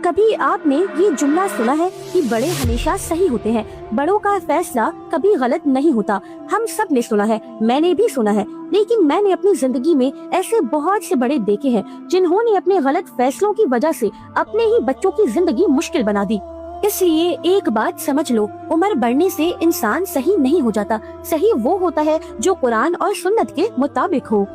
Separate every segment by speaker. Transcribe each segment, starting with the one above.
Speaker 1: कभी आपने ये जुमला सुना है कि बड़े हमेशा सही होते हैं, बड़ों का फैसला कभी गलत नहीं होता। हम सब ने सुना है, मैंने भी सुना है, लेकिन मैंने अपनी जिंदगी में ऐसे बहुत से बड़े देखे हैं जिन्होंने अपने गलत फैसलों की वजह से अपने ही बच्चों की जिंदगी मुश्किल बना दी। इसलिए एक बात समझ लो, उम्र बढ़ने से इंसान सही नहीं हो जाता। सही वो होता है जो कुरान और सुन्नत के मुताबिक हो।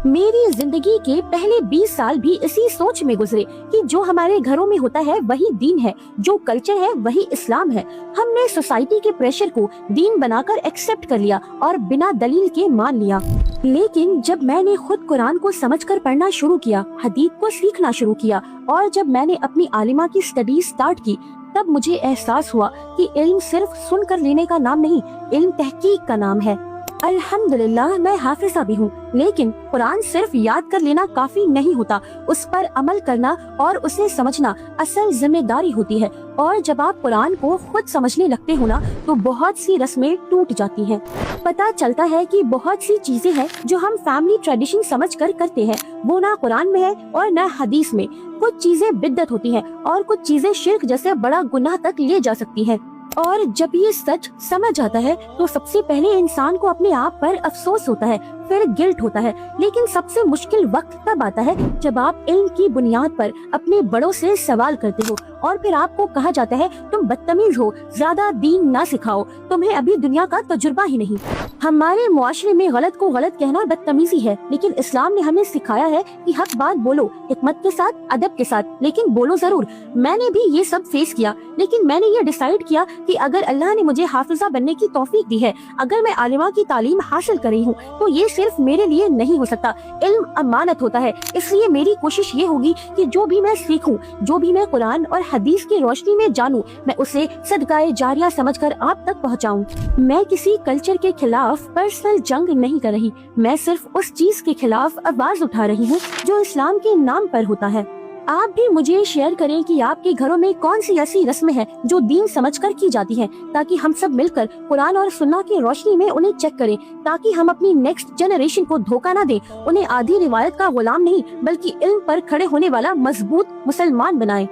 Speaker 1: मेरी जिंदगी के पहले 20 साल भी इसी सोच में गुजरे कि जो हमारे घरों में होता है वही दीन है, जो कल्चर है वही इस्लाम है। हमने सोसाइटी के प्रेशर को दीन बनाकर एक्सेप्ट कर लिया और बिना दलील के मान लिया। लेकिन जब मैंने खुद कुरान को समझकर पढ़ना शुरू किया, हदीस को सीखना शुरू किया और जब मैंने अपनी आलिमा की स्टडी स्टार्ट की, तब मुझे एहसास हुआ कि इल्म सिर्फ सुनकर लेने का नाम नहीं, इल्म तहकीक का नाम है। अल्हम्दुलिल्लाह मैं हाफिजा भी हूँ, लेकिन कुरान सिर्फ याद कर लेना काफी नहीं होता, उस पर अमल करना और उसे समझना असल जिम्मेदारी होती है। और जब आप कुरान को खुद समझने लगते हो ना, तो बहुत सी रस्में टूट जाती हैं। पता चलता है कि बहुत सी चीजें हैं जो हम फैमिली ट्रेडिशन समझकर करते हैं, वो ना कुरान में है और ना हदीस में। कुछ चीजें बिद्दत होती हैं और कुछ चीजें शिर्क जैसे बड़ा गुनाह तक ले जा सकती हैं। और जब ये सच समझ आता है तो सबसे पहले इंसान को अपने आप पर अफसोस होता है, फिर गिल्ट होता है। लेकिन सबसे मुश्किल वक्त तब आता है जब आप इल्म की बुनियाद पर अपने बड़ों से सवाल करते हो और फिर आपको कहा जाता है तुम बदतमीज हो, ज्यादा दीन ना सिखाओ, तुम्हें अभी दुनिया का तजुर्बा ही नहीं। हमारे मुआशरे में गलत को गलत कहना बदतमीजी है, लेकिन इस्लाम ने हमें सिखाया है कि हक बात बोलो, हिकमत के साथ, अदब के साथ, लेकिन बोलो जरूर। मैंने भी ये सब फेस किया, लेकिन मैंने ये डिसाइड किया कि अगर अल्लाह ने मुझे हाफिजा बनने की तौफीक दी है, अगर मैं आलिमा की तालीम हासिल कर रही हूँ, तो ये सिर्फ मेरे लिए नहीं हो सकता। इल्म अमानत होता है, इसलिए मेरी कोशिश ये होगी कि जो भी मैं सीखूं, जो भी मैं कुरान और हदीस की रोशनी में जानूं, मैं उसे सदकाए जारिया समझकर आप तक पहुंचाऊं। मैं किसी कल्चर के खिलाफ पर्सनल जंग नहीं कर रही, मैं सिर्फ उस चीज के खिलाफ आवाज उठा रही हूँ जो इस्लाम के नाम पर होता है। आप भी मुझे शेयर करें कि आपके घरों में कौन सी ऐसी रस्में हैं जो दीन समझकर की जाती हैं, ताकि हम सब मिलकर कुरान और सुन्ना की रोशनी में उन्हें चेक करें, ताकि हम अपनी नेक्स्ट जनरेशन को धोखा ना दें, उन्हें आधी रिवायत का गुलाम नहीं बल्कि इल्म पर खड़े होने वाला मजबूत मुसलमान बनाएं।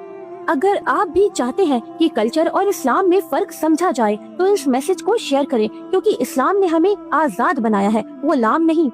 Speaker 1: अगर आप भी चाहते हैं कि कल्चर और इस्लाम में फर्क समझा जाए, तो इस मैसेज को शेयर करें, क्योंकि इस्लाम ने हमें आजाद बनाया है, गुलाम नहीं।